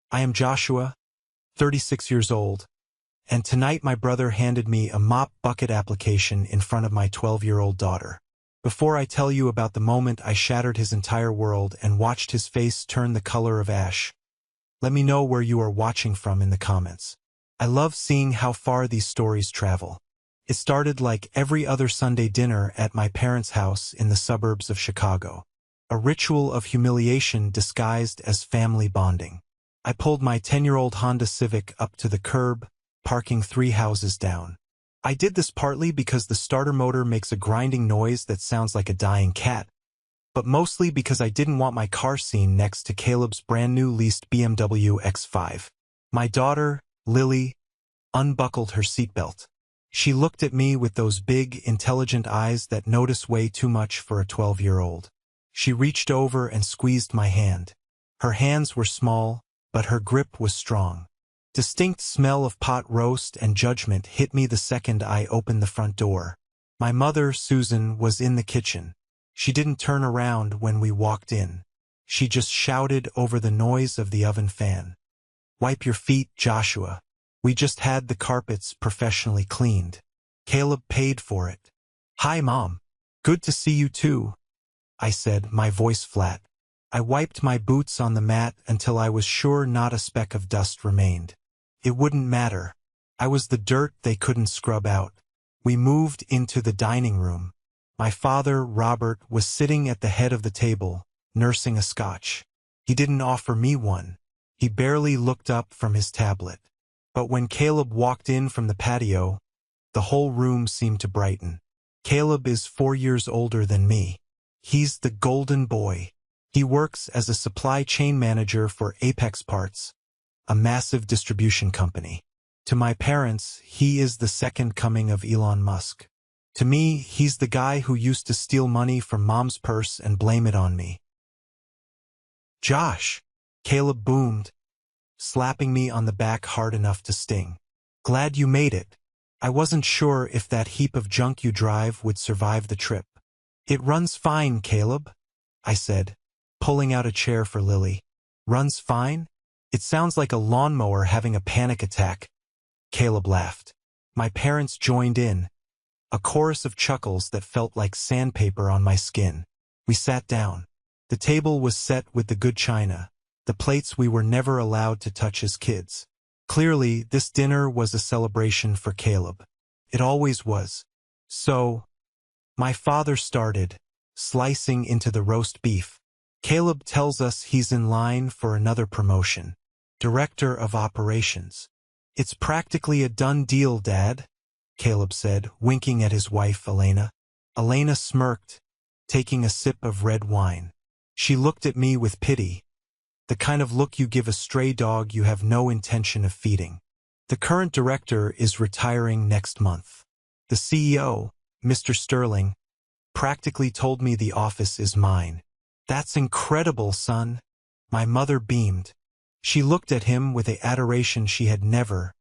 I am Joshua, 36 years old, and tonight my brother handed me a mop bucket application in front of my 12-year-old daughter. Before I tell you about the moment I shattered his entire world and watched his face turn the color of ash, let me know where you are watching from in the comments. I love seeing how far these stories travel. It started like every other Sunday dinner at my parents' house in the suburbs of Chicago. A ritual of humiliation disguised as family bonding. I pulled my 10-year-old Honda Civic up to the curb, parking 3 houses down. I did this partly because the starter motor makes a grinding noise that sounds like a dying cat, but mostly because I didn't want my car seen next to Caleb's brand new leased BMW X5. My daughter, Lily, unbuckled her seatbelt. She looked at me with those big, intelligent eyes that notice way too much for a 12-year-old. She reached over and squeezed my hand. Her hands were small, but her grip was strong. Distinct smell of pot roast and judgment hit me the second I opened the front door. My mother, Susan, was in the kitchen. She didn't turn around when we walked in. She just shouted over the noise of the oven fan. "Wipe your feet, Joshua. We just had the carpets professionally cleaned. Caleb paid for it." "Hi, Mom. Good to see you too," I said, my voice flat. I wiped my boots on the mat until I was sure not a speck of dust remained. It wouldn't matter. I was the dirt they couldn't scrub out. We moved into the dining room. My father, Robert, was sitting at the head of the table, nursing a scotch. He didn't offer me one. He barely looked up from his tablet. But when Caleb walked in from the patio, the whole room seemed to brighten. Caleb is 4 years older than me. He's the golden boy. He works as a supply chain manager for Apex Parts, a massive distribution company. To my parents, he is the second coming of Elon Musk. To me, he's the guy who used to steal money from Mom's purse and blame it on me. "Josh," Caleb boomed, slapping me on the back hard enough to sting. "Glad you made it. I wasn't sure if that heap of junk you drive would survive the trip." "It runs fine, Caleb," I said, pulling out a chair for Lily. "Runs fine? It sounds like a lawnmower having a panic attack." Caleb laughed. My parents joined in, a chorus of chuckles that felt like sandpaper on my skin. We sat down. The table was set with the good china, the plates we were never allowed to touch as kids. Clearly, this dinner was a celebration for Caleb. It always was. So, my father started, slicing into the roast beef. "Caleb tells us he's in line for another promotion. Director of Operations. It's practically a done deal, Dad," Caleb said, winking at his wife, Elena. Elena smirked, taking a sip of red wine. She looked at me with pity, the kind of look you give a stray dog you have no intention of feeding. "The current director is retiring next month. The CEO, Mr. Sterling, practically told me the office is mine." "That's incredible, son." My mother beamed. She looked at him with an adoration she had never,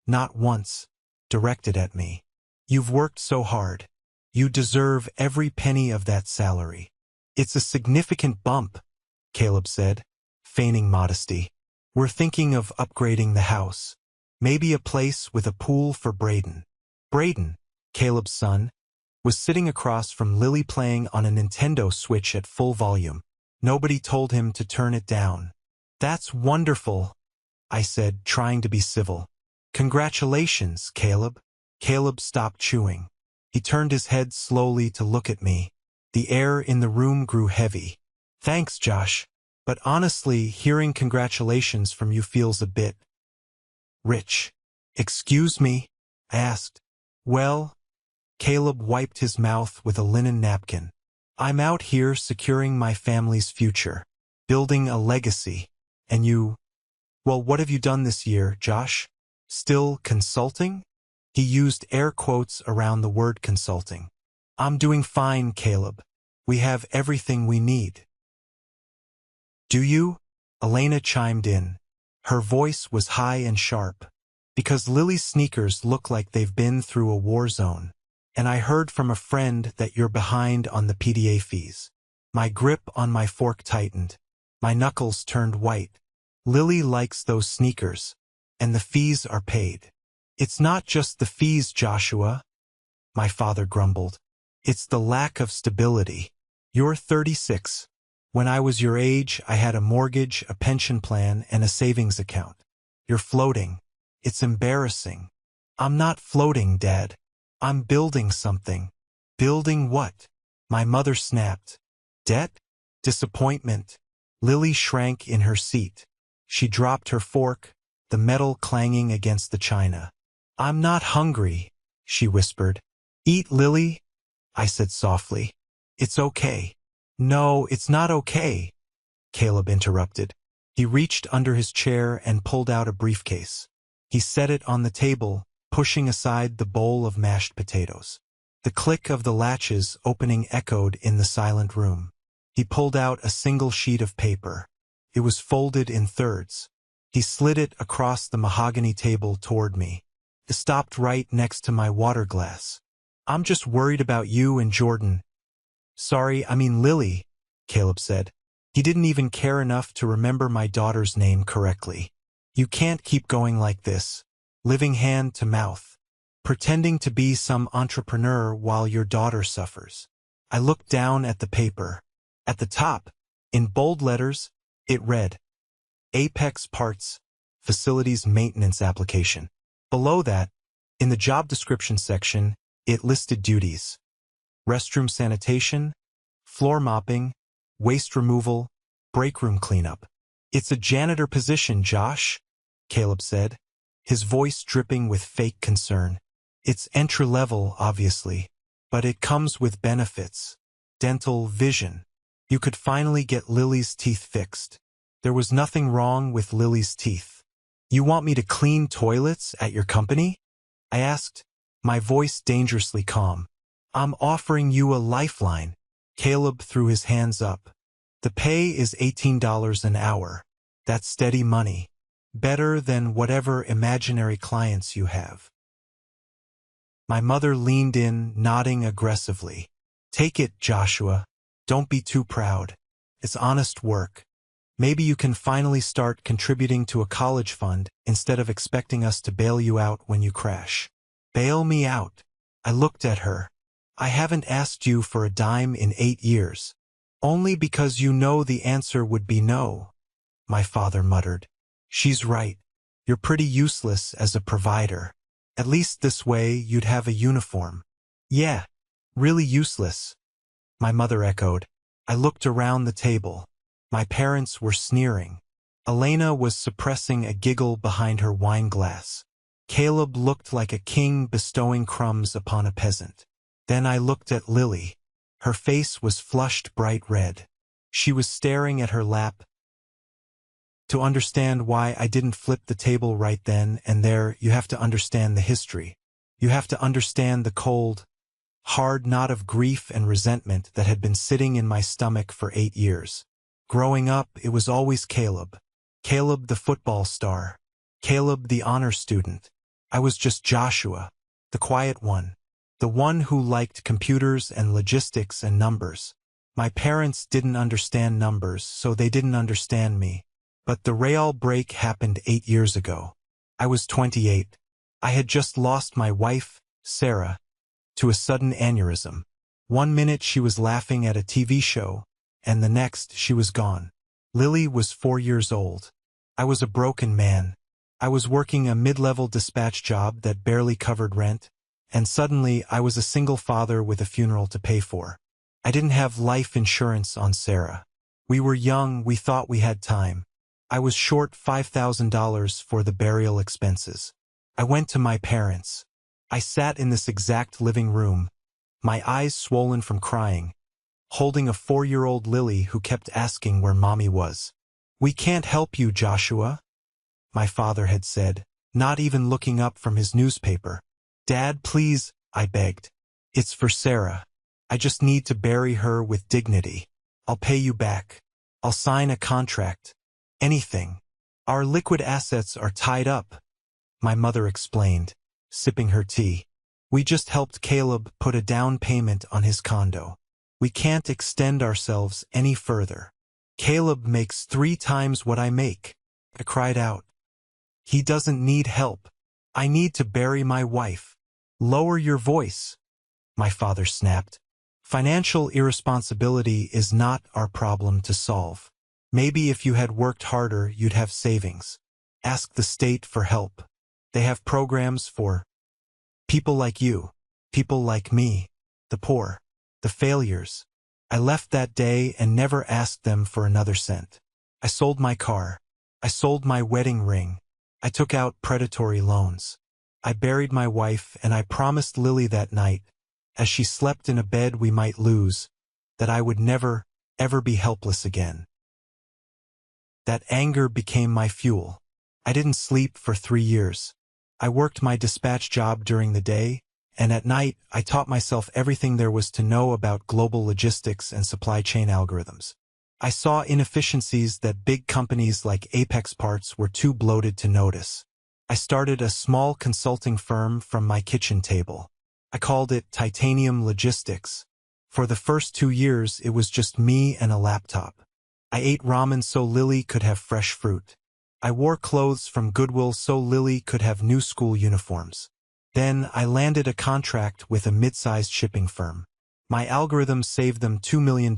not once, directed at me. "You've worked so hard. You deserve every penny of that salary." "It's a significant bump," Caleb said, feigning modesty. "We're thinking of upgrading the house. Maybe a place with a pool for Braden." Braden, Caleb's son, was sitting across from Lily playing on a Nintendo Switch at full volume. Nobody told him to turn it down. "That's wonderful," I said, trying to be civil. "Congratulations, Caleb." Caleb stopped chewing. He turned his head slowly to look at me. The air in the room grew heavy. "Thanks, Josh. But honestly, hearing congratulations from you feels a bit rich." "Excuse me?" I asked. "Well," Caleb wiped his mouth with a linen napkin. "I'm out here securing my family's future, building a legacy. And you, well, what have you done this year, Josh? Still consulting?" He used air quotes around the word consulting. "I'm doing fine, Caleb. We have everything we need." "Do you?" Elena chimed in. Her voice was high and sharp. "Because Lily's sneakers look like they've been through a war zone. And I heard from a friend that you're behind on the PDA fees." My grip on my fork tightened. My knuckles turned white. Lily likes those sneakers. And the fees are paid. It's not just the fees, Joshua, my father grumbled. It's the lack of stability. You're 36. When I was your age, I had a mortgage, a pension plan, and a savings account. You're floating. It's embarrassing. I'm not floating, Dad. I'm building something. Building what? My mother snapped. Debt? Disappointment. Lily shrank in her seat. She dropped her fork, the metal clanging against the china. I'm not hungry, she whispered. Eat, Lily, I said softly. It's okay. No, it's not okay, Caleb interrupted. He reached under his chair and pulled out a briefcase. He set it on the table, pushing aside the bowl of mashed potatoes. The click of the latches opening echoed in the silent room. He pulled out a single sheet of paper. It was folded in thirds. He slid it across the mahogany table toward me. It stopped right next to my water glass. I'm just worried about you and Jordan. Sorry, I mean Lily, Caleb said. He didn't even care enough to remember my daughter's name correctly. You can't keep going like this, living hand to mouth, pretending to be some entrepreneur while your daughter suffers. I looked down at the paper. At the top, in bold letters, it read, Apex Parts, Facilities Maintenance Application. Below that, in the job description section, it listed duties. Restroom sanitation, floor mopping, waste removal, break room cleanup. It's a janitor position, Josh, Caleb said, his voice dripping with fake concern. It's entry-level, obviously, but it comes with benefits. Dental, vision. You could finally get Lily's teeth fixed. There was nothing wrong with Lily's teeth. You want me to clean toilets at your company? I asked, my voice dangerously calm. I'm offering you a lifeline. Caleb threw his hands up. The pay is $18 an hour. That's steady money. Better than whatever imaginary clients you have. My mother leaned in, nodding aggressively. Take it, Joshua. Don't be too proud. It's honest work. Maybe you can finally start contributing to a college fund instead of expecting us to bail you out when you crash. Bail me out. I looked at her. I haven't asked you for a dime in 8 years. Only because you know the answer would be no, my father muttered. She's right. You're pretty useless as a provider. At least this way you'd have a uniform. Yeah, really useless, my mother echoed. I looked around the table. My parents were sneering. Elena was suppressing a giggle behind her wine glass. Caleb looked like a king bestowing crumbs upon a peasant. Then I looked at Lily. Her face was flushed bright red. She was staring at her lap. To understand why I didn't flip the table right then and there, you have to understand the history. You have to understand the cold, hard knot of grief and resentment that had been sitting in my stomach for 8 years. Growing up, it was always Caleb. Caleb the football star. Caleb the honor student. I was just Joshua, the quiet one. The one who liked computers and logistics and numbers. My parents didn't understand numbers, so they didn't understand me. But the real break happened 8 years ago. I was 28. I had just lost my wife, Sarah, to a sudden aneurysm. 1 minute she was laughing at a TV show, and the next she was gone. Lily was 4 years old. I was a broken man. I was working a mid-level dispatch job that barely covered rent, and suddenly I was a single father with a funeral to pay for. I didn't have life insurance on Sarah. We were young, we thought we had time. I was short $5,000 for the burial expenses. I went to my parents. I sat in this exact living room, my eyes swollen from crying, holding a 4-year-old Lily who kept asking where Mommy was. We can't help you, Joshua, my father had said, not even looking up from his newspaper. Dad, please, I begged. It's for Sarah. I just need to bury her with dignity. I'll pay you back. I'll sign a contract. Anything. Our liquid assets are tied up, my mother explained, sipping her tea. We just helped Caleb put a down payment on his condo. We can't extend ourselves any further. Caleb makes 3 times what I make. I cried out. He doesn't need help. I need to bury my wife. Lower your voice, my father snapped. Financial irresponsibility is not our problem to solve. Maybe if you had worked harder, you'd have savings. Ask the state for help. They have programs for people like you, people like me, the poor, the failures. I left that day and never asked them for another cent. I sold my car. I sold my wedding ring. I took out predatory loans. I buried my wife, and I promised Lily that night, as she slept in a bed we might lose, that I would never, ever be helpless again. That anger became my fuel. I didn't sleep for 3 years. I worked my dispatch job during the day, and at night I taught myself everything there was to know about global logistics and supply chain algorithms. I saw inefficiencies that big companies like Apex Parts were too bloated to notice. I started a small consulting firm from my kitchen table. I called it Titanium Logistics. For the first 2 years, it was just me and a laptop. I ate ramen so Lily could have fresh fruit. I wore clothes from Goodwill so Lily could have new school uniforms. Then I landed a contract with a mid-sized shipping firm. My algorithm saved them $2 million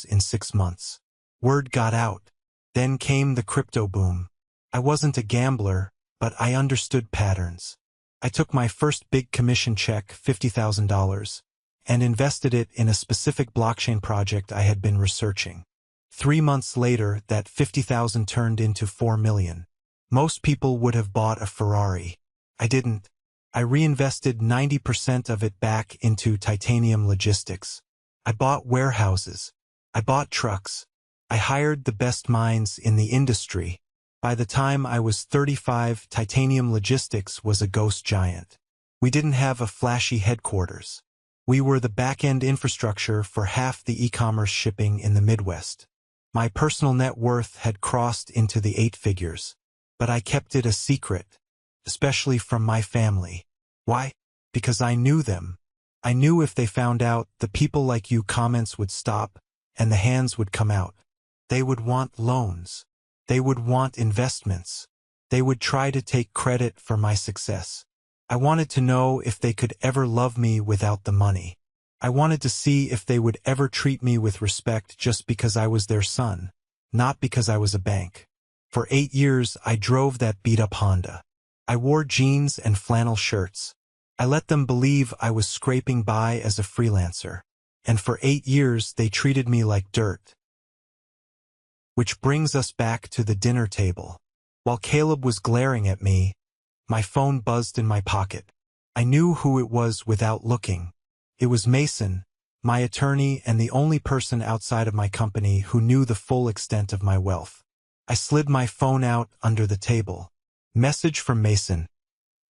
in 6 months. Word got out. Then came the crypto boom. I wasn't a gambler, but I understood patterns. I took my first big commission check, $50,000, and invested it in a specific blockchain project I had been researching. 3 months later, that $50,000 turned into $4 million. Most people would have bought a Ferrari. I didn't. I reinvested 90% of it back into Titanium Logistics. I bought warehouses. I bought trucks. I hired the best minds in the industry. By the time I was 35, Titanium Logistics was a ghost giant. We didn't have a flashy headquarters. We were the back-end infrastructure for half the e-commerce shipping in the Midwest. My personal net worth had crossed into the 8 figures, but I kept it a secret, especially from my family. Why? Because I knew them. I knew if they found out, the people like you comments would stop, and the hands would come out. They would want loans. They would want investments. They would try to take credit for my success. I wanted to know if they could ever love me without the money. I wanted to see if they would ever treat me with respect just because I was their son, not because I was a bank. For 8 years, I drove that beat-up Honda. I wore jeans and flannel shirts. I let them believe I was scraping by as a freelancer. And for 8 years, they treated me like dirt. Which brings us back to the dinner table. While Caleb was glaring at me, my phone buzzed in my pocket. I knew who it was without looking. It was Mason, my attorney and the only person outside of my company who knew the full extent of my wealth. I slid my phone out under the table. Message from Mason.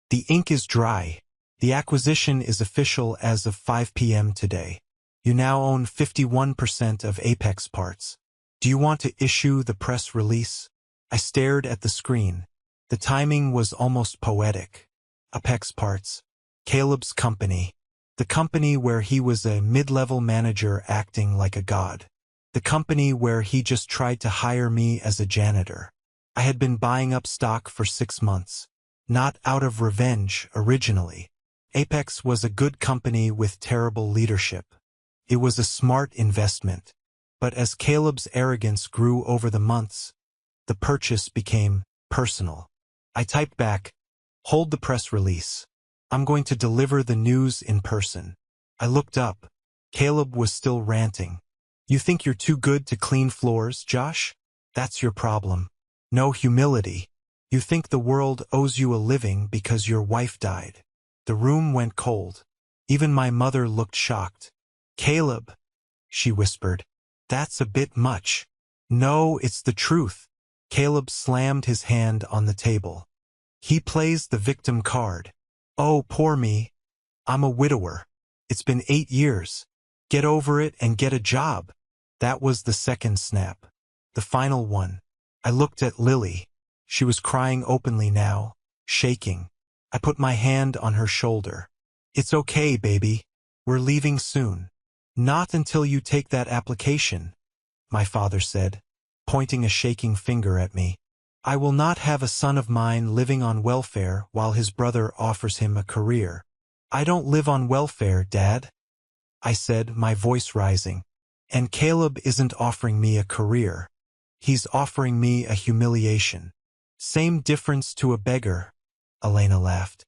The ink is dry. The acquisition is official as of 5 p.m. today. You now own 51% of Apex Parts. Do you want to issue the press release? I stared at the screen. The timing was almost poetic. Apex Parts. Caleb's company. The company where he was a mid-level manager acting like a god. The company where he just tried to hire me as a janitor. I had been buying up stock for 6 months. Not out of revenge, originally. Apex was a good company with terrible leadership. It was a smart investment. But as Caleb's arrogance grew over the months, the purchase became personal. I typed back, hold the press release. I'm going to deliver the news in person. I looked up. Caleb was still ranting. You think you're too good to clean floors, Josh? That's your problem. No humility. You think the world owes you a living because your wife died. The room went cold. Even my mother looked shocked. Caleb, she whispered. That's a bit much. No, it's the truth. Caleb slammed his hand on the table. He plays the victim card. Oh, poor me. I'm a widower. It's been 8 years. Get over it and get a job. That was the second snap. The final one. I looked at Lily. She was crying openly now, shaking. I put my hand on her shoulder. It's okay, baby. We're leaving soon. Not until you take that application, my father said, pointing a shaking finger at me. I will not have a son of mine living on welfare while his brother offers him a career. I don't live on welfare, Dad, I said, my voice rising. And Caleb isn't offering me a career. He's offering me a humiliation. Same difference to a beggar, Elena laughed.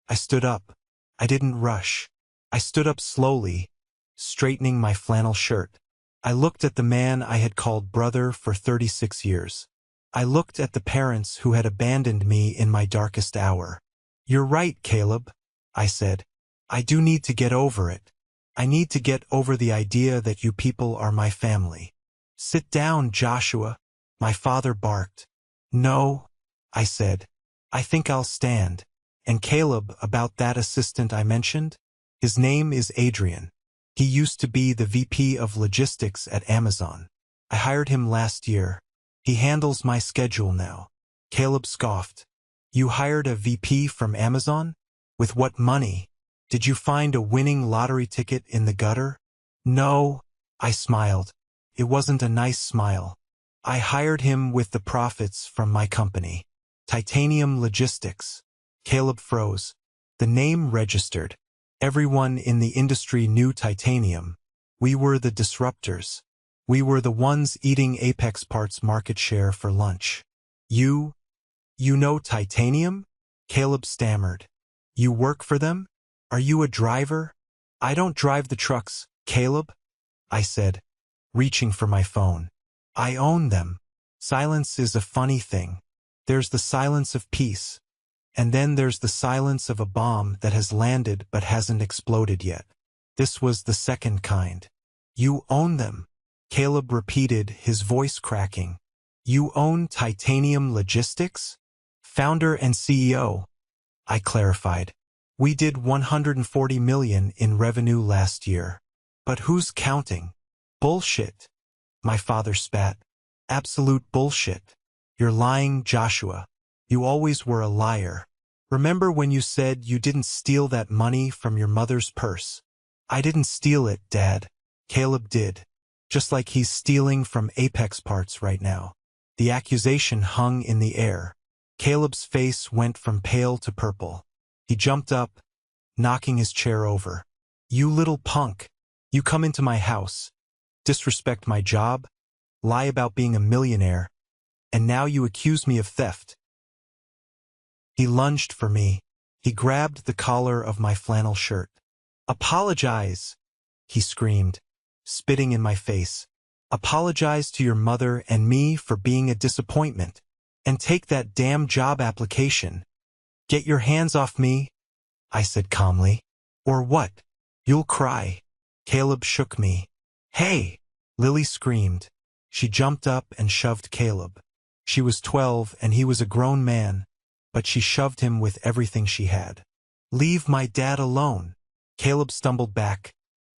I stood up. I didn't rush. I stood up slowly, straightening my flannel shirt. I looked at the man I had called brother for 36 years. I looked at the parents who had abandoned me in my darkest hour. You're right, Caleb, I said. I do need to get over it. I need to get over the idea that you people are my family. Sit down, Joshua, my father barked. No, I said. I think I'll stand. And Caleb, about that assistant I mentioned? His name is Adrian. He used to be the VP of logistics at Amazon. I hired him last year. He handles my schedule now. Caleb scoffed. You hired a VP from Amazon? With what money? Did you find a winning lottery ticket in the gutter? No, I smiled. It wasn't a nice smile. I hired him with the profits from my company. Titanium Logistics. Caleb froze. The name registered. Everyone in the industry knew Titanium. We were the disruptors. We were the ones eating Apex Parts market share for lunch. You know Titanium? Caleb stammered. You work for them? Are you a driver? I don't drive the trucks, Caleb, I said, reaching for my phone. I own them. Silence is a funny thing. There's the silence of peace. And then there's the silence of a bomb that has landed but hasn't exploded yet. This was the second kind. You own them, Caleb repeated, his voice cracking. You own Titanium Logistics? Founder and CEO, I clarified. We did $140 million in revenue last year. But who's counting? Bullshit, my father spat. Absolute bullshit. You're lying, Joshua. You always were a liar. Remember when you said you didn't steal that money from your mother's purse? I didn't steal it, Dad. Caleb did. Just like he's stealing from Apex Parts right now. The accusation hung in the air. Caleb's face went from pale to purple. He jumped up, knocking his chair over. You little punk. You come into my house, disrespect my job, lie about being a millionaire, and now you accuse me of theft. He lunged for me. He grabbed the collar of my flannel shirt. Apologize, he screamed, spitting in my face. Apologize to your mother and me for being a disappointment. And take that damn job application. Get your hands off me, I said calmly. Or what? You'll cry. Caleb shook me. Hey, Lily screamed. She jumped up and shoved Caleb. She was 12 and he was a grown man, but she shoved him with everything she had. Leave my dad alone. Caleb stumbled back,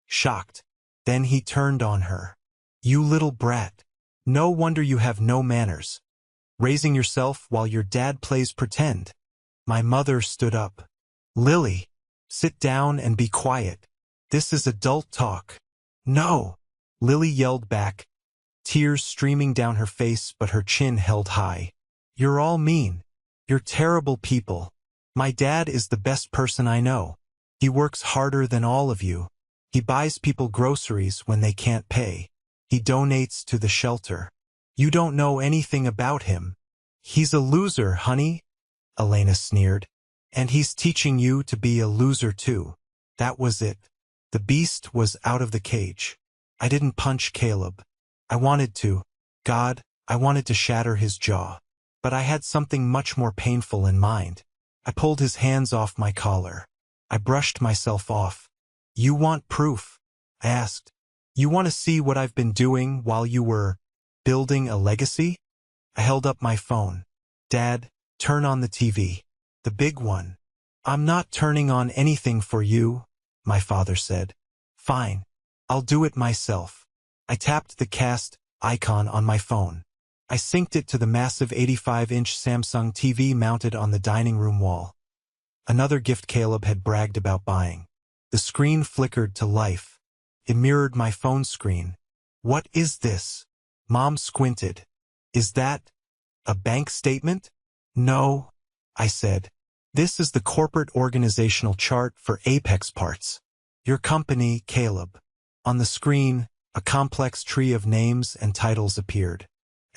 shocked. Then he turned on her. You little brat. No wonder you have no manners. Raising yourself while your dad plays pretend. My mother stood up. Lily, sit down and be quiet. This is adult talk. No, Lily yelled back, tears streaming down her face but her chin held high. You're all mean. You're terrible people. My dad is the best person I know. He works harder than all of you. He buys people groceries when they can't pay. He donates to the shelter. You don't know anything about him. He's a loser, honey, Elena sneered. And he's teaching you to be a loser too. That was it. The beast was out of the cage. I didn't punch Caleb. I wanted to. God, I wanted to shatter his jaw. But I had something much more painful in mind. I pulled his hands off my collar. I brushed myself off. You want proof? I asked. You want to see what I've been doing while you were building a legacy? I held up my phone. Dad, turn on the TV. The big one. I'm not turning on anything for you, my father said. Fine. I'll do it myself. I tapped the cast icon on my phone. I synced it to the massive 85-inch Samsung TV mounted on the dining room wall. Another gift Caleb had bragged about buying. The screen flickered to life. It mirrored my phone screen. What is this? Mom squinted. Is that A bank statement? No, I said. This is the corporate organizational chart for Apex Parts. Your company, Caleb. On the screen, a complex tree of names and titles appeared.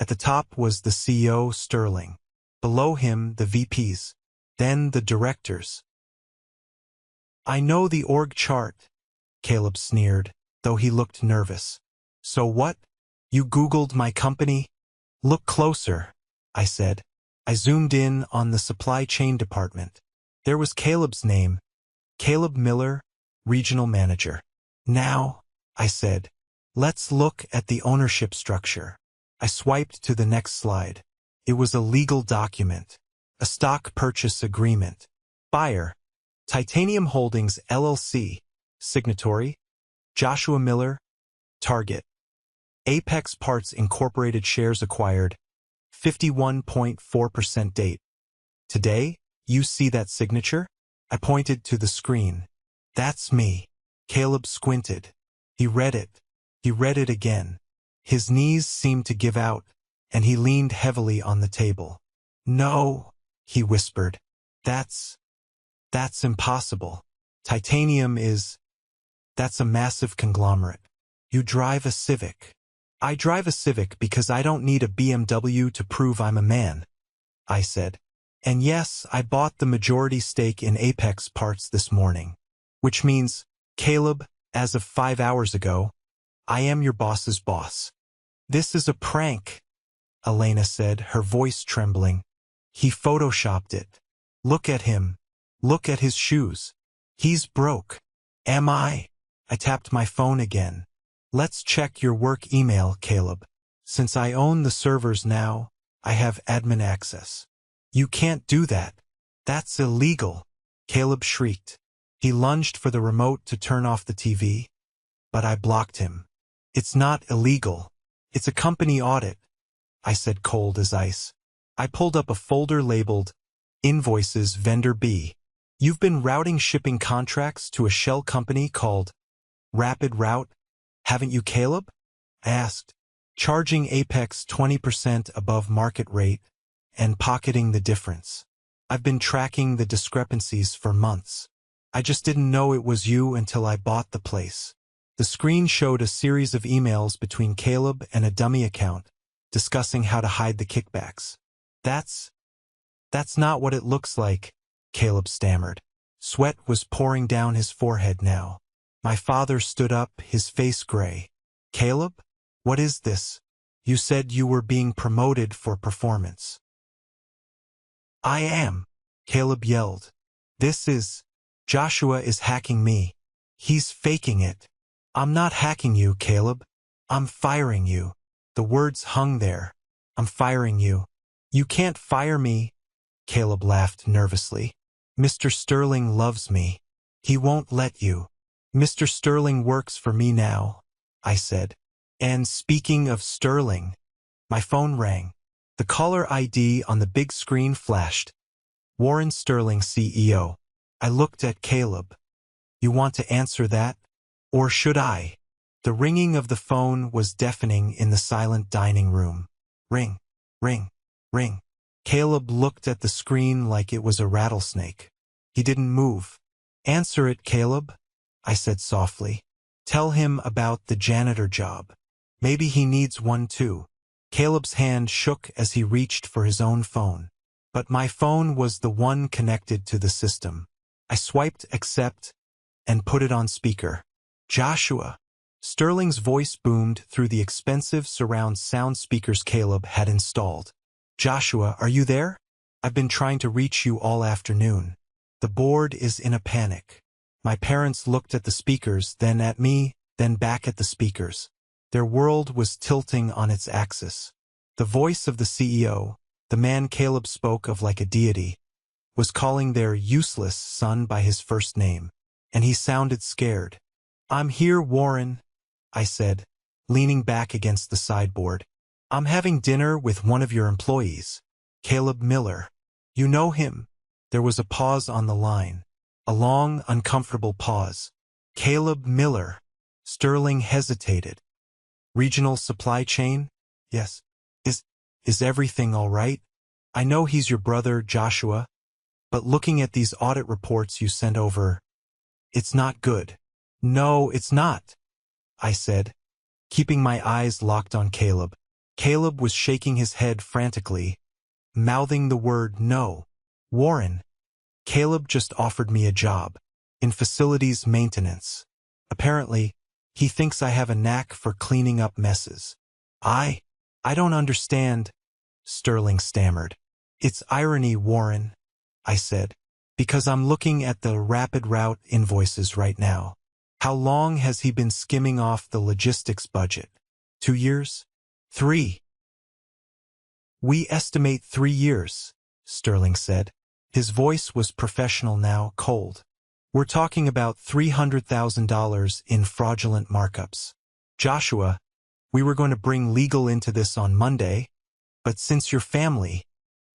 At the top was the CEO, Sterling. Below him, the VPs. Then the directors. I know the org chart, Caleb sneered, though he looked nervous. So what? You Googled my company? Look closer, I said. I zoomed in on the supply chain department. There was Caleb's name, Caleb Miller, regional manager. Now, I said, let's look at the ownership structure. I swiped to the next slide. It was a legal document, a stock purchase agreement. Buyer, Titanium Holdings LLC. Signatory, Joshua Miller. Target, Apex Parts Incorporated. Shares acquired, 51.4%. Date, today. You see that signature? I pointed to the screen. That's me. Caleb squinted. He read it. He read it again. His knees seemed to give out, and he leaned heavily on the table. No, he whispered. That's impossible. Titanium is... That's a massive conglomerate. You drive a Civic. I drive a Civic because I don't need a BMW to prove I'm a man, I said. And yes, I bought the majority stake in Apex Parts this morning. Which means, Caleb, as of 5 hours ago, I am your boss's boss. This is a prank, Elena said, her voice trembling. He photoshopped it. Look at him. Look at his shoes. He's broke. Am I? I tapped my phone again. Let's check your work email, Caleb. Since I own the servers now, I have admin access. You can't do that. That's illegal, Caleb shrieked. He lunged for the remote to turn off the TV, but I blocked him. It's not illegal. It's a company audit, I said, cold as ice. I pulled up a folder labeled Invoices Vendor B. You've been routing shipping contracts to a shell company called Rapid Route, haven't you, Caleb? I asked, charging Apex 20% above market rate and pocketing the difference. I've been tracking the discrepancies for months. I just didn't know it was you until I bought the place. The screen showed a series of emails between Caleb and a dummy account, discussing how to hide the kickbacks. That's not what it looks like, Caleb stammered. Sweat was pouring down his forehead now. My father stood up, his face gray. Caleb, what is this? You said you were being promoted for performance. I am, Caleb yelled. Joshua is hacking me. He's faking it. I'm not hacking you, Caleb. I'm firing you. The words hung there. I'm firing you. You can't fire me, Caleb laughed nervously. Mr. Sterling loves me. He won't let you. Mr. Sterling works for me now, I said. And speaking of Sterling, my phone rang. The caller ID on the big screen flashed. Warren Sterling, CEO. I looked at Caleb. You want to answer that? Or should I? The ringing of the phone was deafening in the silent dining room. Ring, ring, ring. Caleb looked at the screen like it was a rattlesnake. He didn't move. Answer it, Caleb, I said softly. Tell him about the janitor job. Maybe he needs one too. Caleb's hand shook as he reached for his own phone. But my phone was the one connected to the system. I swiped accept and put it on speaker. Joshua. Sterling's voice boomed through the expensive surround sound speakers Caleb had installed. Joshua, are you there? I've been trying to reach you all afternoon. The board is in a panic. My parents looked at the speakers, then at me, then back at the speakers. Their world was tilting on its axis. The voice of the CEO, the man Caleb spoke of like a deity, was calling their useless son by his first name, and he sounded scared. I'm here, Warren, I said, leaning back against the sideboard. I'm having dinner with one of your employees, Caleb Miller. You know him? There was a pause on the line. A long, uncomfortable pause. Caleb Miller. Sterling hesitated. Regional supply chain? Yes. Is everything all right? I know he's your brother, Joshua, but looking at these audit reports you sent over, it's not good. No, it's not, I said, keeping my eyes locked on Caleb. Caleb was shaking his head frantically, mouthing the word no. Warren. Caleb just offered me a job in facilities maintenance. Apparently, he thinks I have a knack for cleaning up messes. I don't understand, Sterling stammered. It's irony, Warren, I said, because I'm looking at the rapid route invoices right now. How long has he been skimming off the logistics budget? 2 years? 3. We estimate 3 years, Sterling said. His voice was professional now, cold. We're talking about $300,000 in fraudulent markups. Joshua, we were going to bring legal into this on Monday, but since you're family,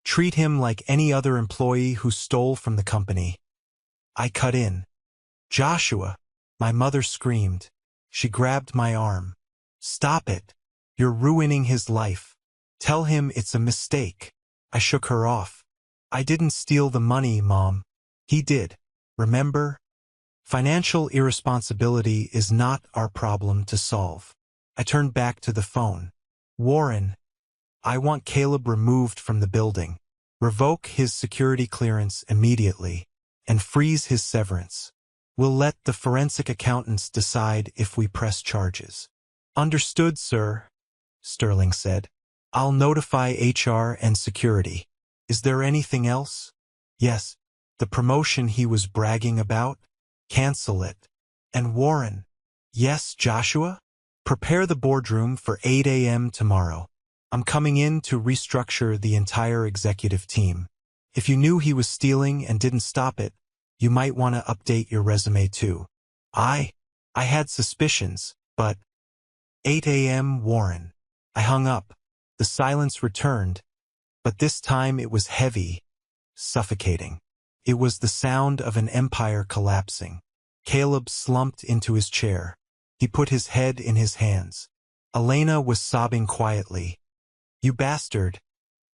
treat him like any other employee who stole from the company. I cut in. Joshua, my mother screamed. She grabbed my arm. Stop it. You're ruining his life. Tell him it's a mistake. I shook her off. I didn't steal the money, Mom. He did. Remember? Financial irresponsibility is not our problem to solve. I turned back to the phone. Warren, I want Caleb removed from the building. Revoke his security clearance immediately and freeze his severance. We'll let the forensic accountants decide if we press charges. Understood, sir, Sterling said. I'll notify HR and security. Is there anything else? Yes. The promotion he was bragging about? Cancel it. And Warren? Yes, Joshua? Prepare the boardroom for 8 a.m. tomorrow. I'm coming in to restructure the entire executive team. If you knew he was stealing and didn't stop it, you might want to update your resume too. I had suspicions, but 8 a.m. Warren. I hung up. The silence returned, but this time it was heavy, suffocating. It was the sound of an empire collapsing. Caleb slumped into his chair. He put his head in his hands. Elena was sobbing quietly. You bastard,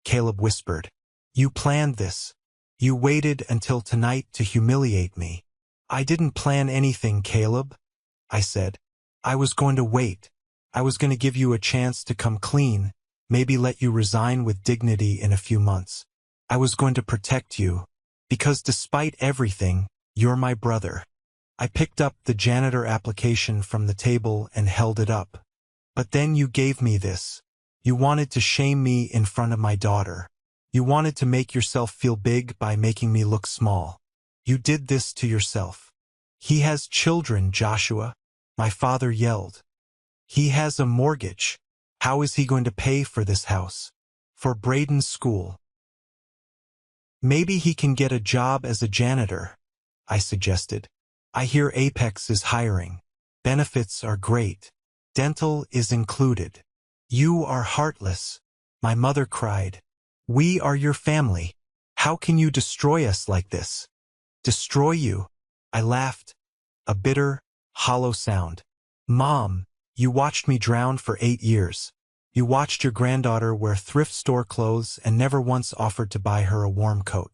Caleb whispered. You planned this. You waited until tonight to humiliate me. I didn't plan anything, Caleb, I said. I was going to wait. I was going to give you a chance to come clean, maybe let you resign with dignity in a few months. I was going to protect you, because despite everything, you're my brother. I picked up the janitor application from the table and held it up. But then you gave me this. You wanted to shame me in front of my daughter. You wanted to make yourself feel big by making me look small. You did this to yourself. He has children, Joshua, my father yelled. He has a mortgage. How is he going to pay for this house? For Braden's school. Maybe he can get a job as a janitor, I suggested. I hear Apex is hiring. Benefits are great. Dental is included. You are heartless, my mother cried. We are your family. How can you destroy us like this? Destroy you? I laughed. A bitter, hollow sound. Mom, you watched me drown for 8 years. You watched your granddaughter wear thrift store clothes and never once offered to buy her a warm coat.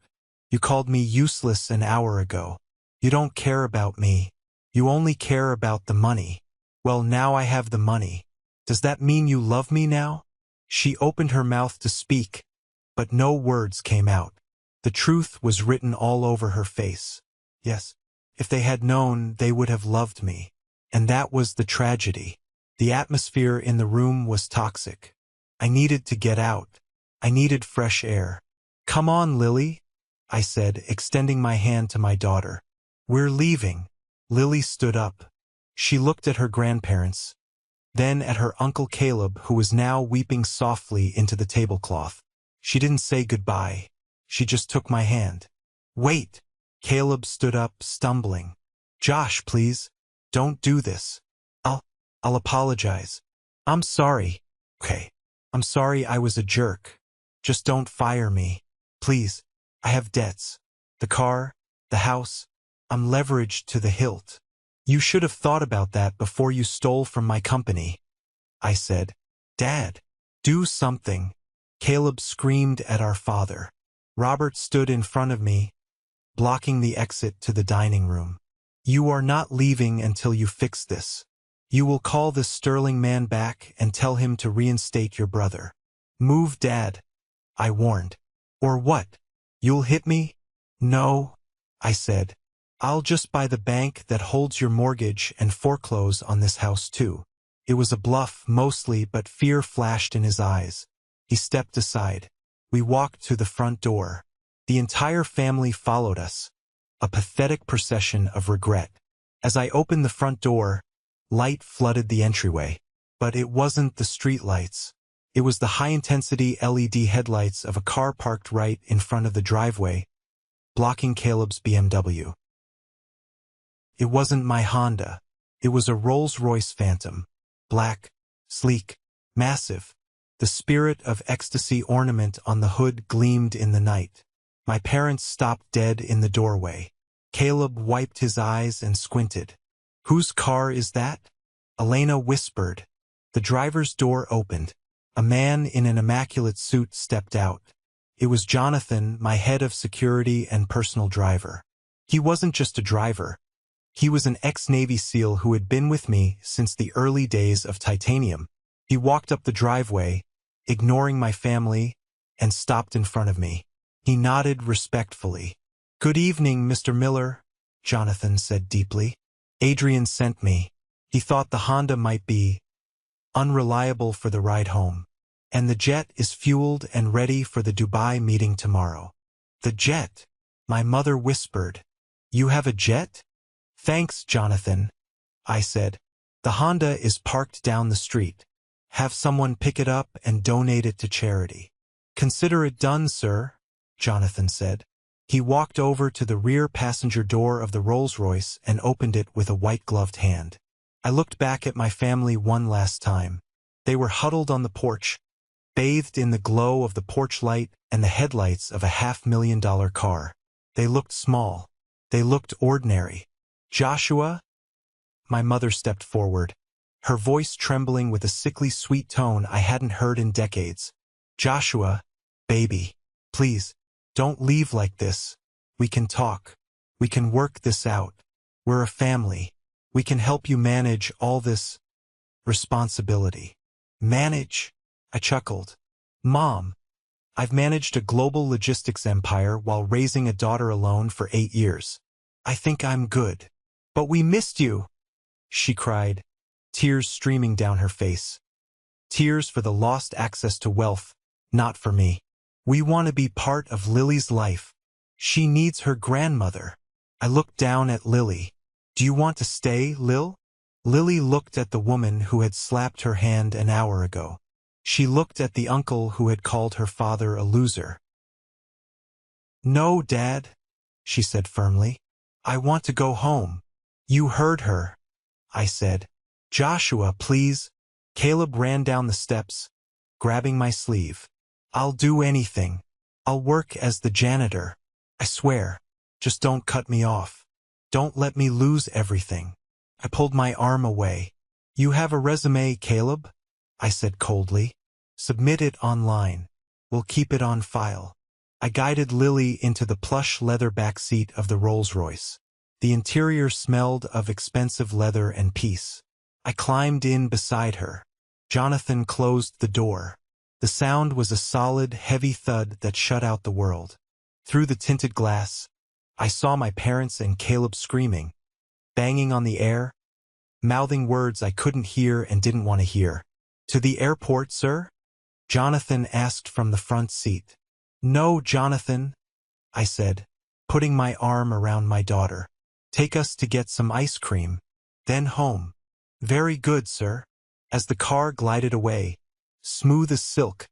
You called me useless an hour ago. You don't care about me. You only care about the money. Well, now I have the money. Does that mean you love me now? She opened her mouth to speak, but no words came out. The truth was written all over her face. Yes, if they had known, they would have loved me. And that was the tragedy. The atmosphere in the room was toxic. I needed to get out. I needed fresh air. Come on, Lily, I said, extending my hand to my daughter. We're leaving. Lily stood up. She looked at her grandparents, then at her Uncle Caleb, who was now weeping softly into the tablecloth. She didn't say goodbye. She just took my hand. Wait. Caleb stood up, stumbling. Josh, please. Don't do this. I'll apologize. I'm sorry. Okay. I'm sorry I was a jerk. Just don't fire me. Please. I have debts. The car, the house. I'm leveraged to the hilt. You should have thought about that before you stole from my company. I said. Dad, do something. Caleb screamed at our father. Robert stood in front of me, blocking the exit to the dining room. You are not leaving until you fix this. You will call this Sterling man back and tell him to reinstate your brother. Move, Dad, I warned. Or what? You'll hit me? No, I said. I'll just buy the bank that holds your mortgage and foreclose on this house too. It was a bluff mostly, but fear flashed in his eyes. He stepped aside. We walked to the front door. The entire family followed us, a pathetic procession of regret. As I opened the front door, light flooded the entryway. But it wasn't the street lights. It was the high-intensity LED headlights of a car parked right in front of the driveway, blocking Caleb's BMW. It wasn't my Honda. It was a Rolls-Royce Phantom. Black, sleek, massive. The spirit of ecstasy ornament on the hood gleamed in the night. My parents stopped dead in the doorway. Caleb wiped his eyes and squinted. Whose car is that? Elena whispered. The driver's door opened. A man in an immaculate suit stepped out. It was Jonathan, my head of security and personal driver. He wasn't just a driver. He was an ex-Navy SEAL who had been with me since the early days of Titanium. He walked up the driveway, ignoring my family, and stopped in front of me. He nodded respectfully. Good evening, Mr. Miller, Jonathan said deeply. Adrian sent me. He thought the Honda might be unreliable for the ride home. And the jet is fueled and ready for the Dubai meeting tomorrow. The jet? My mother whispered. You have a jet? Thanks, Jonathan, I said. The Honda is parked down the street. Have someone pick it up and donate it to charity. Consider it done, sir, Jonathan said. He walked over to the rear passenger door of the Rolls-Royce and opened it with a white-gloved hand. I looked back at my family one last time. They were huddled on the porch, bathed in the glow of the porch light and the headlights of a $500,000 car. They looked small. They looked ordinary. Joshua? My mother stepped forward, her voice trembling with a sickly sweet tone I hadn't heard in decades. Joshua, baby, please, don't leave like this. We can talk. We can work this out. We're a family. We can help you manage all this responsibility. Manage? I chuckled. Mom, I've managed a global logistics empire while raising a daughter alone for 8 years. I think I'm good. But we missed you, she cried, tears streaming down her face. Tears for the lost access to wealth, not for me. We want to be part of Lily's life. She needs her grandmother. I looked down at Lily. Do you want to stay, Lil? Lily looked at the woman who had slapped her hand an hour ago. She looked at the uncle who had called her father a loser. No, Dad, she said firmly. I want to go home. You heard her, I said. Joshua, please. Caleb ran down the steps, grabbing my sleeve. I'll do anything. I'll work as the janitor. I swear. Just don't cut me off. Don't let me lose everything. I pulled my arm away. You have a resume, Caleb? I said coldly. Submit it online. We'll keep it on file. I guided Lily into the plush leather back seat of the Rolls-Royce. The interior smelled of expensive leather and peace. I climbed in beside her. Jonathan closed the door. The sound was a solid, heavy thud that shut out the world. Through the tinted glass, I saw my parents and Caleb screaming, banging on the air, mouthing words I couldn't hear and didn't want to hear. To the airport, sir? Jonathan asked from the front seat. No, Jonathan, I said, putting my arm around my daughter. Take us to get some ice cream, then home. Very good, sir. As the car glided away, smooth as silk,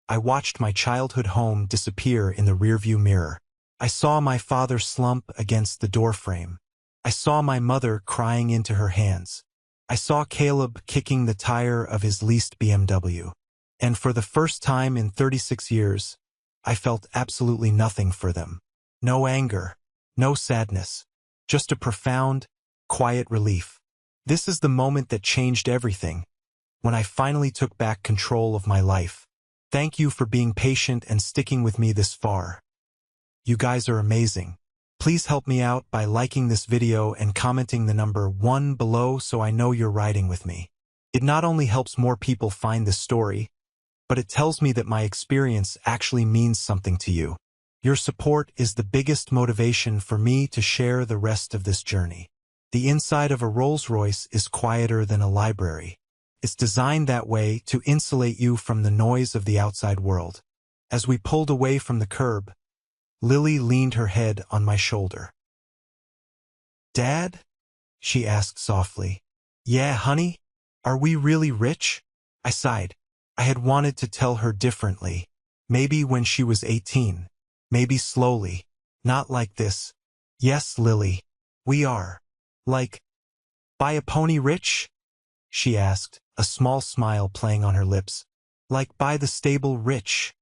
I watched my childhood home disappear in the rearview mirror. I saw my father slump against the doorframe. I saw my mother crying into her hands. I saw Caleb kicking the tire of his leased BMW. And for the first time in 36 years, I felt absolutely nothing for them. No anger, no sadness, just a profound, quiet relief. This is the moment that changed everything, when I finally took back control of my life. Thank you for being patient and sticking with me this far. You guys are amazing. Please help me out by liking this video and commenting the number 1 below so I know you're riding with me. It not only helps more people find this story, but it tells me that my experience actually means something to you. Your support is the biggest motivation for me to share the rest of this journey. The inside of a Rolls-Royce is quieter than a library. It's designed that way to insulate you from the noise of the outside world. As we pulled away from the curb, Lily leaned her head on my shoulder. "Dad?" she asked softly. "Yeah, honey? Are we really rich?" I sighed. I had wanted to tell her differently. Maybe when she was 18. Maybe slowly. Not like this. "Yes, Lily. We are." "Like, buy a pony rich?" she asked, a small smile playing on her lips. "Like buy the stable rich,"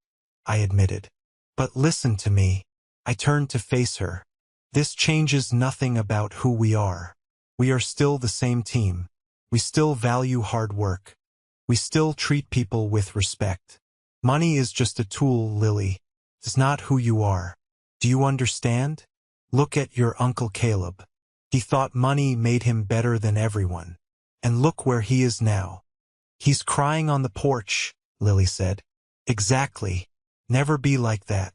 I admitted. "But listen to me." I turned to face her. "This changes nothing about who we are. We are still the same team. We still value hard work. We still treat people with respect. Money is just a tool, Lily. It's not who you are. Do you understand? Look at your Uncle Caleb. He thought money made him better than everyone. And look where he is now." "He's crying on the porch," Lily said. "Exactly. Never be like that."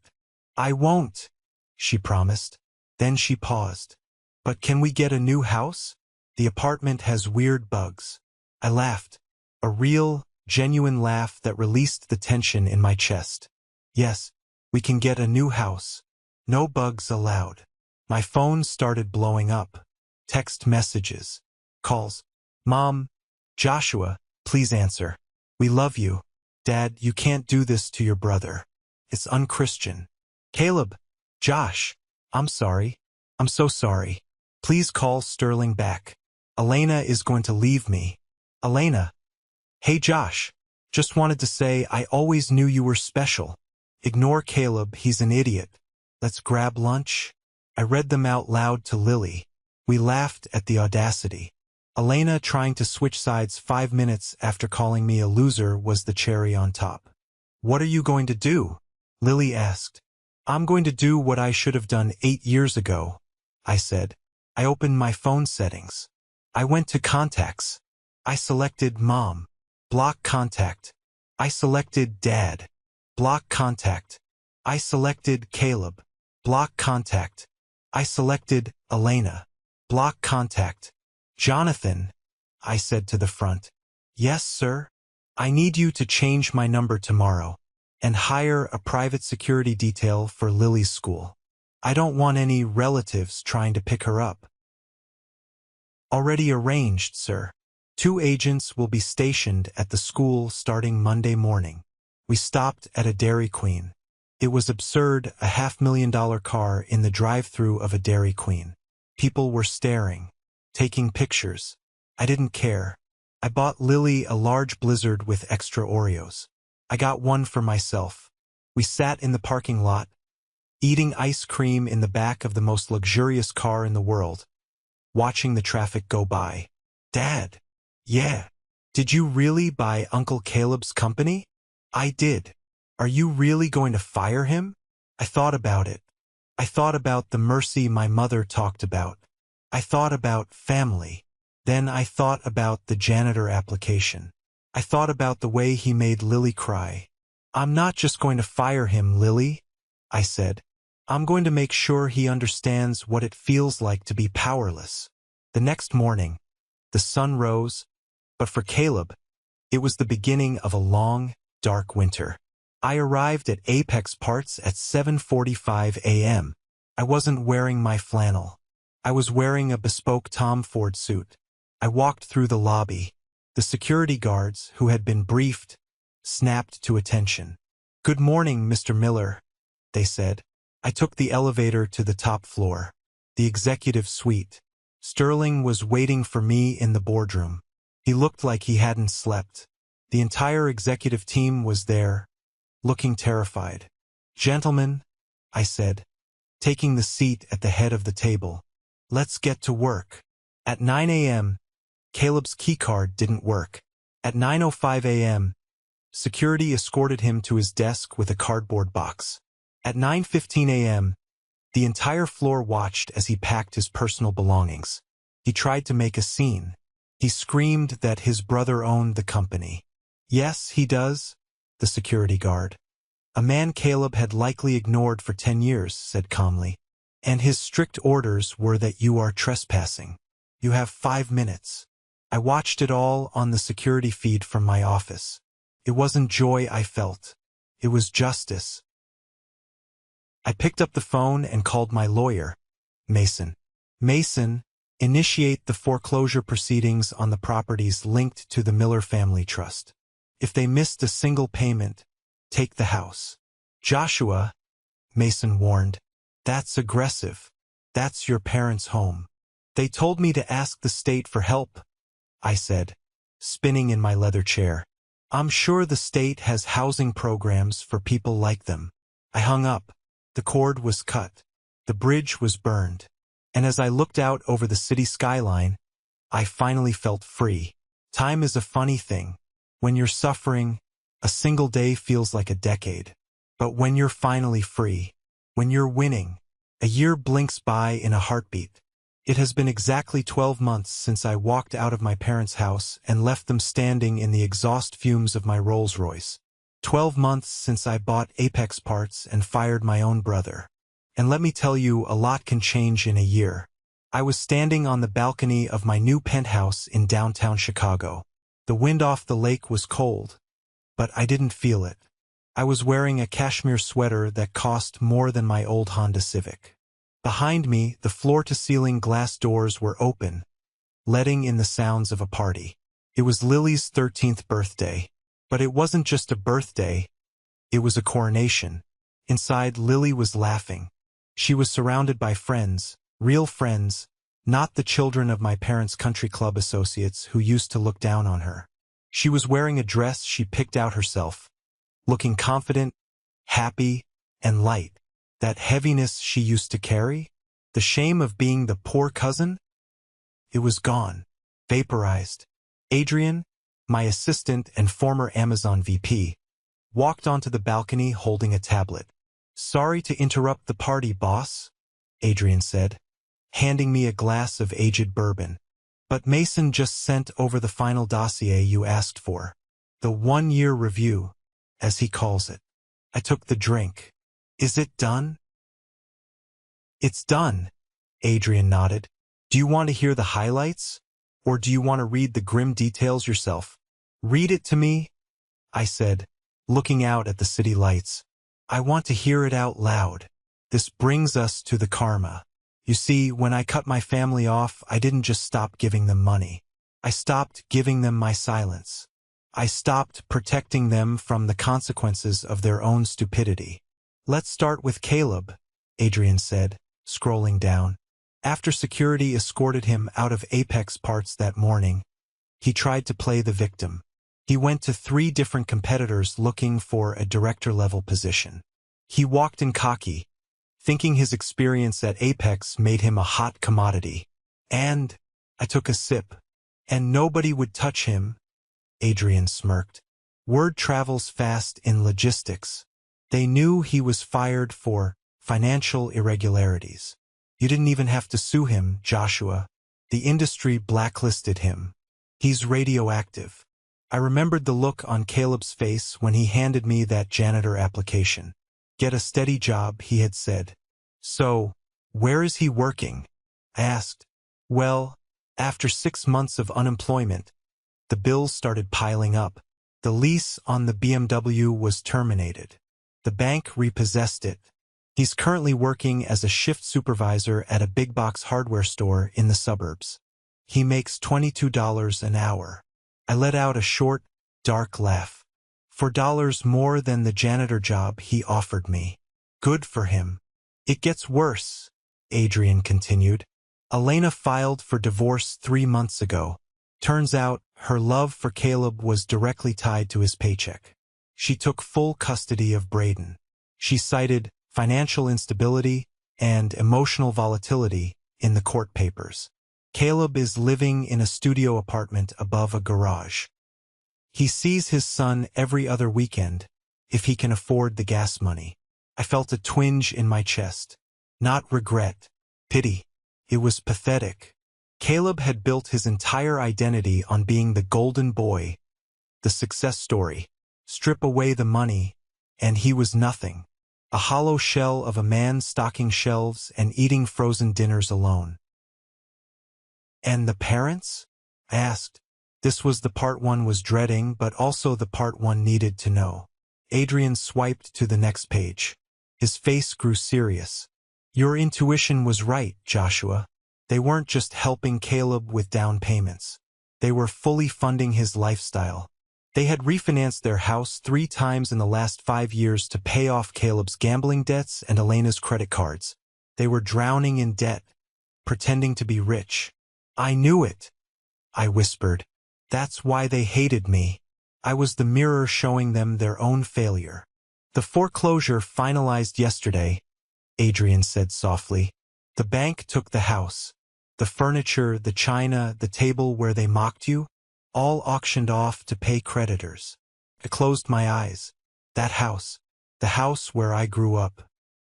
"I won't," she promised. Then she paused. "But can we get a new house? The apartment has weird bugs." I laughed. A real, genuine laugh that released the tension in my chest. "Yes, we can get a new house. No bugs allowed." My phone started blowing up. Text messages. Calls. "Mom, Joshua, please answer. We love you. Dad, you can't do this to your brother. It's unchristian. Caleb, Josh, I'm sorry. I'm so sorry. Please call Sterling back. Elena is going to leave me. Elena. Hey Josh. Just wanted to say I always knew you were special. Ignore Caleb, he's an idiot. Let's grab lunch." I read them out loud to Lily. We laughed at the audacity. Elena trying to switch sides 5 minutes after calling me a loser was the cherry on top. "What are you going to do?" Lily asked. "I'm going to do what I should have done 8 years ago," I said. I opened my phone settings. I went to contacts. I selected Mom. Block contact. I selected Dad. Block contact. I selected Caleb. Block contact. I selected Elena. Block contact. "Jonathan," I said to the front. "Yes, sir? I need you to change my number tomorrow and hire a private security detail for Lily's school. I don't want any relatives trying to pick her up." "Already arranged, sir. 2 agents will be stationed at the school starting Monday morning." We stopped at a Dairy Queen. It was absurd, a $500,000 car in the drive-thru of a Dairy Queen. People were staring, taking pictures. I didn't care. I bought Lily a large Blizzard with extra Oreos. I got one for myself. We sat in the parking lot, eating ice cream in the back of the most luxurious car in the world, watching the traffic go by. "Dad." "Yeah. Did you really buy Uncle Caleb's company?" "I did." "Are you really going to fire him?" I thought about it. I thought about the mercy my mother talked about. I thought about family. Then I thought about the janitor application. I thought about the way he made Lily cry. "I'm not just going to fire him, Lily," I said. "I'm going to make sure he understands what it feels like to be powerless." The next morning, the sun rose, but for Caleb, it was the beginning of a long, dark winter. I arrived at Apex Parts at 7:45 a.m. I wasn't wearing my flannel. I was wearing a bespoke Tom Ford suit. I walked through the lobby. The security guards, who had been briefed, snapped to attention. "Good morning, Mr. Miller," they said. I took the elevator to the top floor, the executive suite. Sterling was waiting for me in the boardroom. He looked like he hadn't slept. The entire executive team was there, looking terrified. "Gentlemen," I said, taking the seat at the head of the table, "let's get to work." At 9 a.m., Caleb's keycard didn't work. At 9:05 a.m., Security escorted him to his desk with a cardboard box. At 9:15 a.m., the entire floor watched as he packed his personal belongings. He tried to make a scene. He screamed that his brother owned the company. "Yes, he does," the security guard, a man Caleb had likely ignored for 10 years, said calmly. "And his strict orders were that you are trespassing. You have 5 minutes. I watched it all on the security feed from my office. It wasn't joy I felt. It was justice." I picked up the phone and called my lawyer, Mason. "Mason, initiate the foreclosure proceedings on the properties linked to the Miller Family Trust. If they missed a single payment, take the house." "Joshua," Mason warned, "that's aggressive. That's your parents' home." "They told me to ask the state for help," I said, spinning in my leather chair. "I'm sure the state has housing programs for people like them." I hung up. The cord was cut. The bridge was burned. And as I looked out over the city skyline, I finally felt free. Time is a funny thing. When you're suffering, a single day feels like a decade. But when you're finally free, when you're winning, a year blinks by in a heartbeat. It has been exactly 12 months since I walked out of my parents' house and left them standing in the exhaust fumes of my Rolls-Royce. 12 months since I bought Apex parts and fired my own brother. And let me tell you, a lot can change in a year. I was standing on the balcony of my new penthouse in downtown Chicago. The wind off the lake was cold, but I didn't feel it. I was wearing a cashmere sweater that cost more than my old Honda Civic. Behind me, the floor-to-ceiling glass doors were open, letting in the sounds of a party. It was Lily's 13th birthday. But it wasn't just a birthday, it was a coronation. Inside, Lily was laughing. She was surrounded by friends, real friends, not the children of my parents' country club associates who used to look down on her. She was wearing a dress she picked out herself, looking confident, happy, and light. That heaviness she used to carry, the shame of being the poor cousin, it was gone, vaporized. Adrian, my assistant and former Amazon VP, walked onto the balcony holding a tablet. "Sorry to interrupt the party, boss," Adrian said, handing me a glass of aged bourbon. "But Mason just sent over the final dossier you asked for. The 1-year review, as he calls it." I took the drink. "Is it done?" "It's done," Adrian nodded. "Do you want to hear the highlights? Or do you want to read the grim details yourself?" "Read it to me," I said, looking out at the city lights. "I want to hear it out loud. This brings us to the karma. You see, when I cut my family off, I didn't just stop giving them money. I stopped giving them my silence. I stopped protecting them from the consequences of their own stupidity." "Let's start with Caleb," Adrian said, scrolling down. After security escorted him out of Apex Parts that morning, he tried to play the victim. He went to 3 different competitors looking for a director-level position. He walked in cocky, thinking his experience at Apex made him a hot commodity. "And," I took a sip, "and nobody would touch him," Adrian smirked. "Word travels fast in logistics. They knew he was fired for financial irregularities. You didn't even have to sue him, Joshua. The industry blacklisted him. He's radioactive." I remembered the look on Caleb's face when he handed me that janitor application. "Get a steady job," he had said. "So, where is he working?" I asked. "Well, after 6 months of unemployment, the bills started piling up. The lease on the BMW was terminated. The bank repossessed it. He's currently working as a shift supervisor at a big box hardware store in the suburbs. He makes $22 an hour." I let out a short, dark laugh. $4 more than the janitor job he offered me. Good for him. "It gets worse," Adrian continued. "Elena filed for divorce 3 months ago. Turns out her love for Caleb was directly tied to his paycheck. She took full custody of Braden. She cited financial instability and emotional volatility in the court papers. Caleb is living in a studio apartment above a garage. He sees his son every other weekend, if he can afford the gas money. I felt a twinge in my chest. Not regret. Pity. It was pathetic. Caleb had built his entire identity on being the golden boy, the success story. Strip away the money, and he was nothing. A hollow shell of a man stocking shelves and eating frozen dinners alone. And the parents? I asked. This was the part one was dreading, but also the part one needed to know. Adrian swiped to the next page. His face grew serious. Your intuition was right, Joshua. They weren't just helping Caleb with down payments. They were fully funding his lifestyle. They had refinanced their house 3 times in the last 5 years to pay off Caleb's gambling debts and Elena's credit cards. They were drowning in debt, pretending to be rich. I knew it, I whispered. That's why they hated me. I was the mirror showing them their own failure. The foreclosure finalized yesterday, Adrian said softly. The bank took the house. The furniture, the china, the table where they mocked you, all auctioned off to pay creditors. I closed my eyes. That house. The house where I grew up.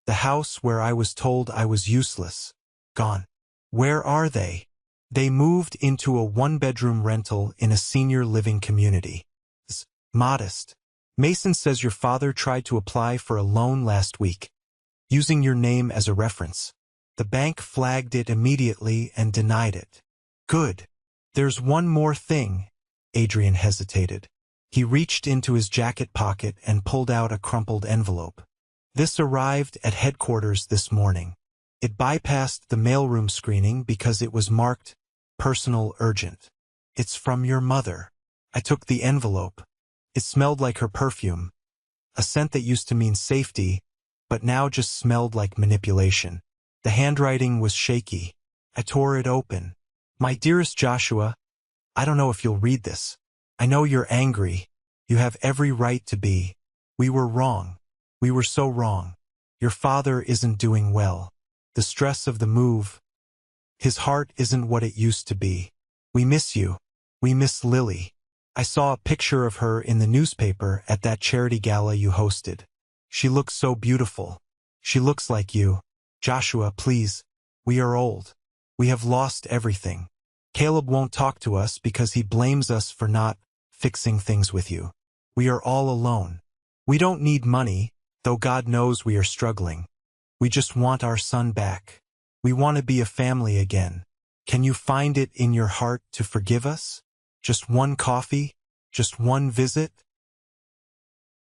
The house where I was told I was useless. Gone. Where are they? They moved into a 1-bedroom rental in a senior living community. It's modest. Mason says your father tried to apply for a loan last week, using your name as a reference. The bank flagged it immediately and denied it. Good. There's one more thing. Adrian hesitated. He reached into his jacket pocket and pulled out a crumpled envelope. This arrived at headquarters this morning. It bypassed the mailroom screening because it was marked personal urgent. It's from your mother. I took the envelope. It smelled like her perfume, a scent that used to mean safety, but now just smelled like manipulation. The handwriting was shaky. I tore it open. My dearest Joshua, I don't know if you'll read this. I know you're angry. You have every right to be. We were wrong. We were so wrong. Your father isn't doing well. The stress of the move. His heart isn't what it used to be. We miss you. We miss Lily. I saw a picture of her in the newspaper at that charity gala you hosted. She looks so beautiful. She looks like you. Joshua, please. We are old. We have lost everything. Caleb won't talk to us because he blames us for not fixing things with you. We are all alone. We don't need money, though God knows we are struggling. We just want our son back. We want to be a family again. Can you find it in your heart to forgive us? Just one coffee? Just one visit?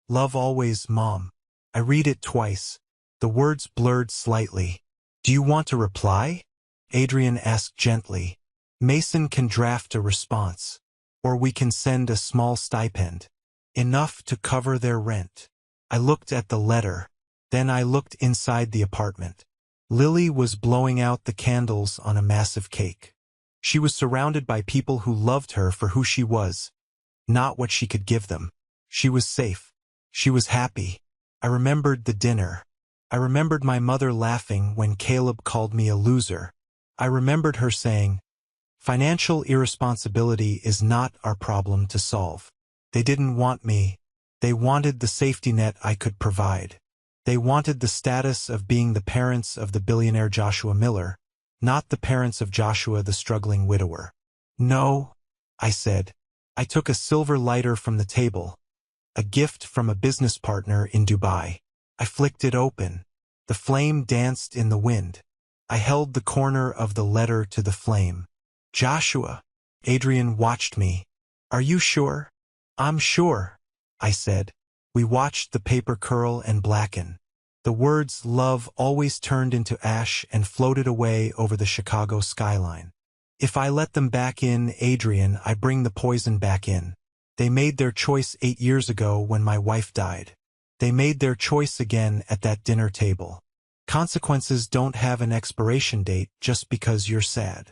Love always, Mom. I read it twice. The words blurred slightly. Do you want to reply? Adrian asked gently. Mason can draft a response. Or we can send a small stipend. Enough to cover their rent. I looked at the letter. Then I looked inside the apartment. Lily was blowing out the candles on a massive cake. She was surrounded by people who loved her for who she was, not what she could give them. She was safe. She was happy. I remembered the dinner. I remembered my mother laughing when Caleb called me a loser. I remembered her saying, financial irresponsibility is not our problem to solve. They didn't want me. They wanted the safety net I could provide. They wanted the status of being the parents of the billionaire Joshua Miller, not the parents of Joshua the struggling widower. No, I said. I took a silver lighter from the table, a gift from a business partner in Dubai. I flicked it open. The flame danced in the wind. I held the corner of the letter to the flame. Joshua. Adrian watched me. Are you sure? I'm sure, I said. We watched the paper curl and blacken. The words love always turned into ash and floated away over the Chicago skyline. If I let them back in, Adrian, I bring the poison back in. They made their choice 8 years ago when my wife died. They made their choice again at that dinner table. Consequences don't have an expiration date just because you're sad.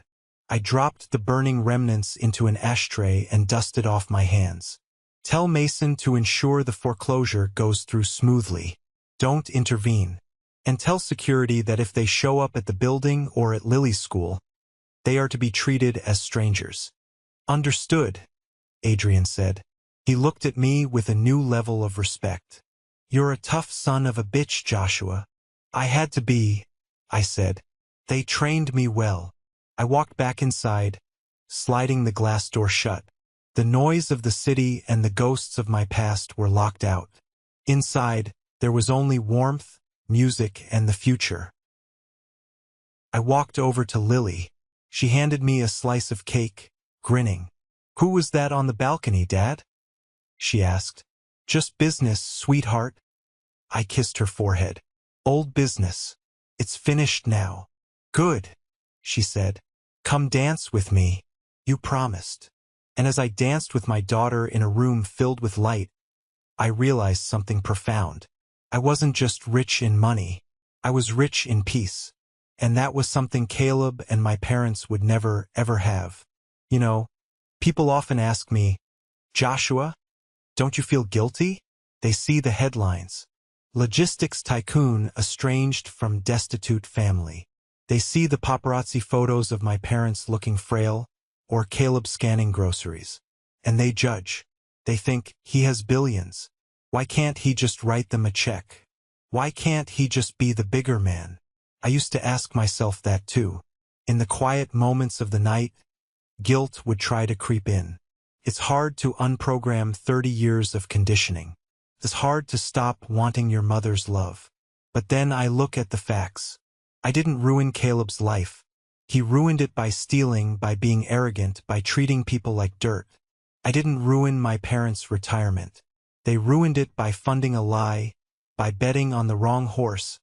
I dropped the burning remnants into an ashtray and dusted off my hands. Tell Mason to ensure the foreclosure goes through smoothly. Don't intervene. And tell security that if they show up at the building or at Lily's school, they are to be treated as strangers. Understood, Adrian said. He looked at me with a new level of respect. "You're a tough son of a bitch, Joshua." "I had to be," I said. "They trained me well." I walked back inside, sliding the glass door shut. The noise of the city and the ghosts of my past were locked out. Inside, there was only warmth, music, and the future. I walked over to Lily. She handed me a slice of cake, grinning. "Who was that on the balcony, Dad?" she asked. "Just business, sweetheart." I kissed her forehead. "Old business. It's finished now." "Good," she said. "Come dance with me. You promised." And as I danced with my daughter in a room filled with light, I realized something profound. I wasn't just rich in money. I was rich in peace. And that was something Caleb and my parents would never, ever have. You know, people often ask me, "Joshua, don't you feel guilty?" They see the headlines. Logistics tycoon estranged from destitute family. They see the paparazzi photos of my parents looking frail, or Caleb scanning groceries. And they judge. They think, he has billions. Why can't he just write them a check? Why can't he just be the bigger man? I used to ask myself that too. In the quiet moments of the night, guilt would try to creep in. It's hard to unprogram 30 years of conditioning. It's hard to stop wanting your mother's love. But then I look at the facts. I didn't ruin Caleb's life. He ruined it by stealing, by being arrogant, by treating people like dirt. I didn't ruin my parents' retirement. They ruined it by funding a lie, by betting on the wrong horse,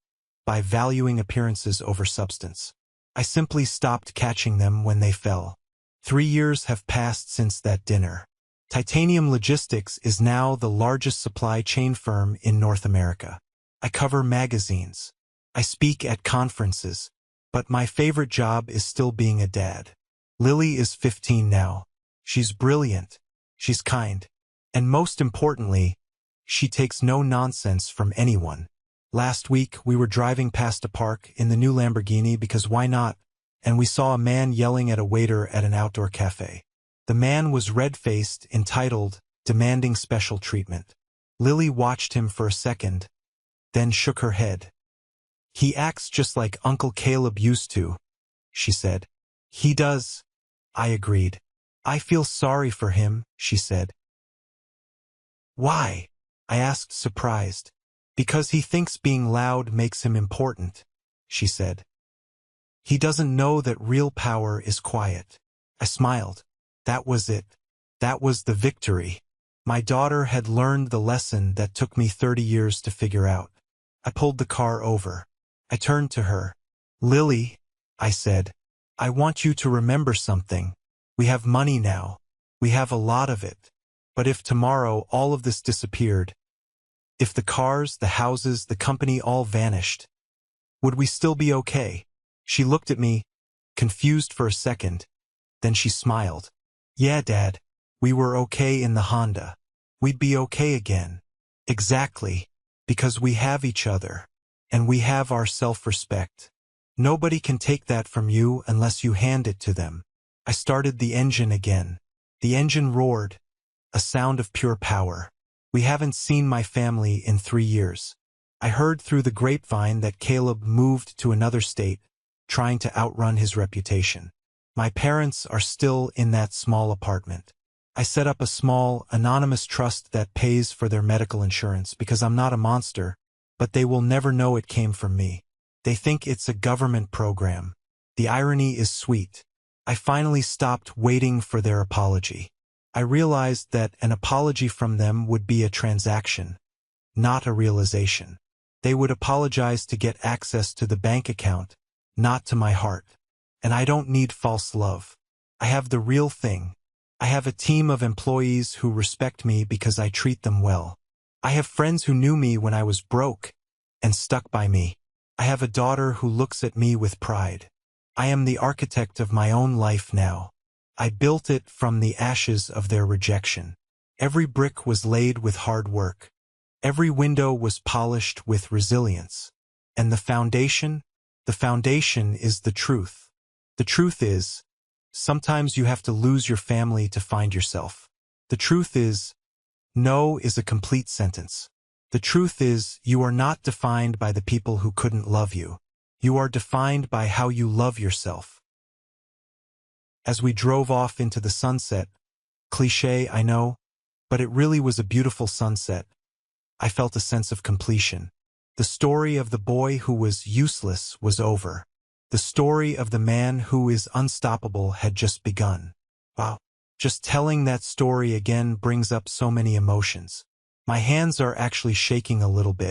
by valuing appearances over substance. I simply stopped catching them when they fell. 3 years have passed since that dinner. Titanium Logistics is now the largest supply chain firm in North America. I cover magazines. I speak at conferences. But my favorite job is still being a dad. Lily is 15 now. She's brilliant. She's kind. And most importantly, she takes no nonsense from anyone. Last week, we were driving past a park in the new Lamborghini because why not? And we saw a man yelling at a waiter at an outdoor cafe. The man was red-faced, entitled, demanding special treatment. Lily watched him for a second, then shook her head. "He acts just like Uncle Caleb used to," she said. "He does," I agreed. "I feel sorry for him," she said. "Why?" I asked, surprised. "Because he thinks being loud makes him important," she said. "He doesn't know that real power is quiet." I smiled. That was it. That was the victory. My daughter had learned the lesson that took me 30 years to figure out. I pulled the car over. I turned to her. "Lily," I said, "I want you to remember something. We have money now. We have a lot of it. But if tomorrow all of this disappeared, if the cars, the houses, the company all vanished, would we still be okay?" She looked at me, confused for a second. Then she smiled. "Yeah, Dad, we were okay in the Honda. We'd be okay again." "Exactly. Because we have each other. And we have our self-respect. Nobody can take that from you unless you hand it to them." I started the engine again. The engine roared, a sound of pure power. We haven't seen my family in 3 years. I heard through the grapevine that Caleb moved to another state, trying to outrun his reputation. My parents are still in that small apartment. I set up a small, anonymous trust that pays for their medical insurance because I'm not a monster, but they will never know it came from me. They think it's a government program. The irony is sweet. I finally stopped waiting for their apology. I realized that an apology from them would be a transaction, not a realization. They would apologize to get access to the bank account, not to my heart. And I don't need false love. I have the real thing. I have a team of employees who respect me because I treat them well. I have friends who knew me when I was broke and stuck by me. I have a daughter who looks at me with pride. I am the architect of my own life now. I built it from the ashes of their rejection. Every brick was laid with hard work. Every window was polished with resilience. And the foundation is the truth. The truth is, sometimes you have to lose your family to find yourself. The truth is, No is a complete sentence. The truth is, you are not defined by the people who couldn't love you. You are defined by how you love yourself. As we drove off into the sunset, cliché, I know, but it really was a beautiful sunset. I felt a sense of completion. The story of the boy who was useless was over. The story of the man who is unstoppable had just begun. Wow. Just telling that story again brings up so many emotions. My hands are actually shaking a little bit.